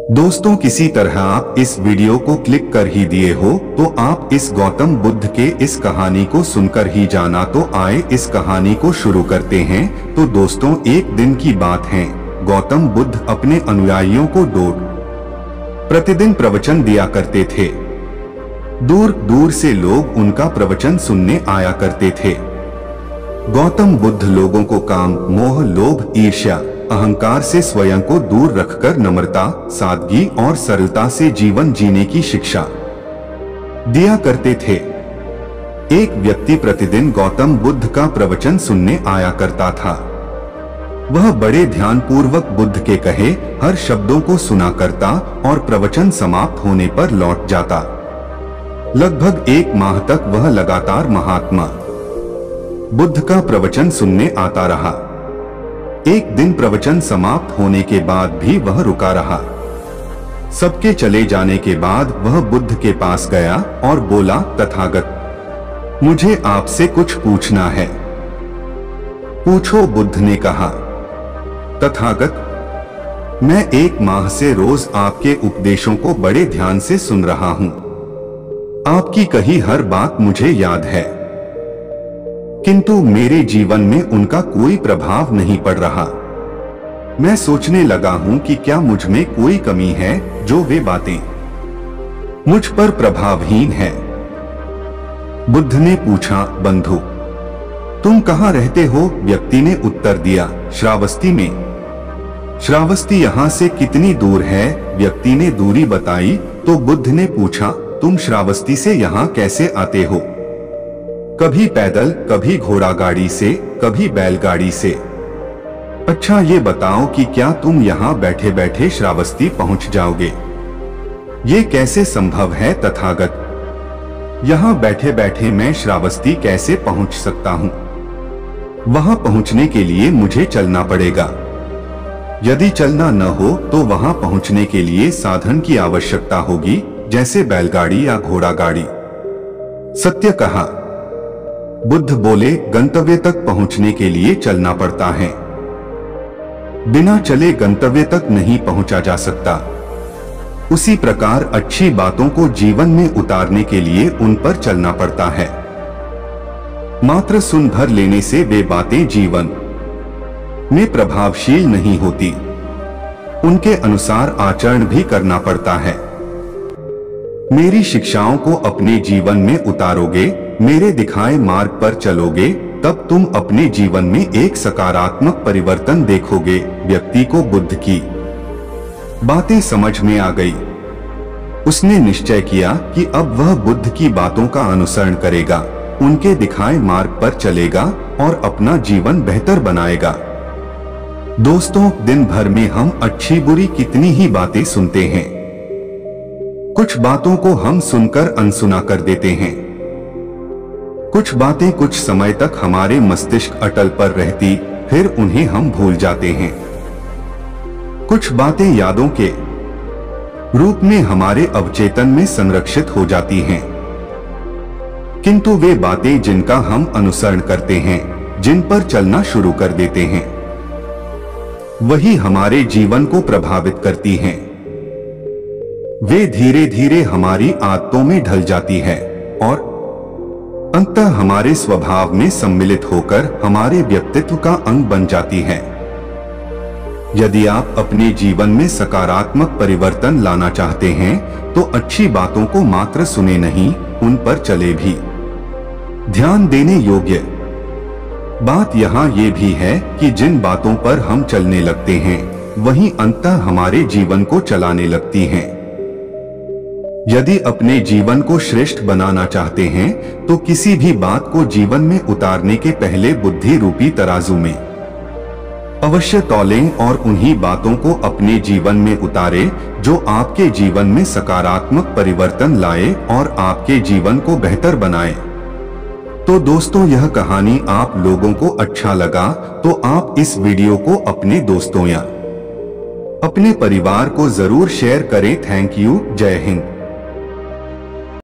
दोस्तों, किसी तरह आप इस वीडियो को क्लिक कर ही दिए हो तो आप इस गौतम बुद्ध के इस कहानी को सुनकर ही जाना। तो आए इस कहानी को शुरू करते हैं। तो दोस्तों, एक दिन की बात है। गौतम बुद्ध अपने अनुयायियों को प्रतिदिन प्रवचन दिया करते थे। दूर दूर से लोग उनका प्रवचन सुनने आया करते थे। गौतम बुद्ध लोगों को काम, मोह, लोभ, ईर्ष्या, अहंकार से स्वयं को दूर रखकर नम्रता, सादगी और सरलता से जीवन जीने की शिक्षा दिया करते थे। एक व्यक्ति प्रतिदिन गौतम बुद्ध का प्रवचन सुनने आया करता था। वह बड़े ध्यानपूर्वक बुद्ध के कहे हर शब्दों को सुना करता और प्रवचन समाप्त होने पर लौट जाता। लगभग 1 माह तक वह लगातार महात्मा बुद्ध का प्रवचन सुनने आता रहा। एक दिन प्रवचन समाप्त होने के बाद भी वह रुका रहा। सबके चले जाने के बाद वह बुद्ध के पास गया और बोला, तथागत, मुझे आपसे कुछ पूछना है। पूछो, बुद्ध ने कहा। तथागत, मैं 1 माह से रोज आपके उपदेशों को बड़े ध्यान से सुन रहा हूं। आपकी कही हर बात मुझे याद है, किंतु मेरे जीवन में उनका कोई प्रभाव नहीं पड़ रहा। मैं सोचने लगा हूं कि क्या मुझ में कोई कमी है जो वे बातें मुझ पर प्रभावहीन है। बुद्ध ने पूछा, बंधु, तुम कहाँ रहते हो? व्यक्ति ने उत्तर दिया, श्रावस्ती में। श्रावस्ती यहाँ से कितनी दूर है? व्यक्ति ने दूरी बताई। तो बुद्ध ने पूछा, तुम श्रावस्ती से यहाँ कैसे आते हो? कभी पैदल, कभी घोड़ा गाड़ी से, कभी बैलगाड़ी से। अच्छा, ये बताओ कि क्या तुम यहाँ बैठे बैठे श्रावस्ती पहुँच जाओगे? ये कैसे संभव है तथागत? यहाँ बैठे बैठे मैं श्रावस्ती कैसे पहुँच सकता हूँ? वहाँ पहुँचने के लिए मुझे चलना पड़ेगा। यदि चलना न हो तो वहाँ पहुँचने के लिए साधन की आवश्यकता होगी, जैसे बैलगाड़ी या घोड़ा गाड़ी। सत्य कहा। बुद्ध बोले, गंतव्य तक पहुंचने के लिए चलना पड़ता है। बिना चले गंतव्य तक नहीं पहुंचा जा सकता। उसी प्रकार अच्छी बातों को जीवन में उतारने के लिए उन पर चलना पड़ता है। मात्र सुन भर लेने से वे बातें जीवन में प्रभावशील नहीं होती। उनके अनुसार आचरण भी करना पड़ता है। मेरी शिक्षाओं को अपने जीवन में उतारोगे, मेरे दिखाए मार्ग पर चलोगे, तब तुम अपने जीवन में एक सकारात्मक परिवर्तन देखोगे। व्यक्ति को बुद्ध की बातें समझ में आ गई। उसने निश्चय किया कि अब वह बुद्ध की बातों का अनुसरण करेगा, उनके दिखाए मार्ग पर चलेगा और अपना जीवन बेहतर बनाएगा। दोस्तों, दिन भर में हम अच्छी बुरी कितनी ही बातें सुनते हैं। कुछ बातों को हम सुनकर अनसुना कर देते हैं। कुछ बातें कुछ समय तक हमारे मस्तिष्क अटल पर रहती, फिर उन्हें हम भूल जाते हैं। कुछ बातें यादों के रूप में हमारे अवचेतन में संरक्षित हो जाती हैं। किंतु वे बातें जिनका हम अनुसरण करते हैं, जिन पर चलना शुरू कर देते हैं, वही हमारे जीवन को प्रभावित करती हैं। वे धीरे धीरे हमारी आदतों में ढल जाती है और अंततः हमारे स्वभाव में सम्मिलित होकर हमारे व्यक्तित्व का अंग बन जाती है। यदि आप अपने जीवन में सकारात्मक परिवर्तन लाना चाहते हैं तो अच्छी बातों को मात्र सुने नहीं, उन पर चले भी। ध्यान देने योग्य बात यहाँ ये भी है कि जिन बातों पर हम चलने लगते हैं, वही अंततः हमारे जीवन को चलाने लगती हैं। यदि अपने जीवन को श्रेष्ठ बनाना चाहते हैं तो किसी भी बात को जीवन में उतारने के पहले बुद्धि रूपी तराजू में अवश्य तौलें और उन्हीं बातों को अपने जीवन में उतारें जो आपके जीवन में सकारात्मक परिवर्तन लाए और आपके जीवन को बेहतर बनाए। तो दोस्तों, यह कहानी आप लोगों को अच्छा लगा तो आप इस वीडियो को अपने दोस्तों या अपने परिवार को जरूर शेयर करें। Thank you. जय हिंद।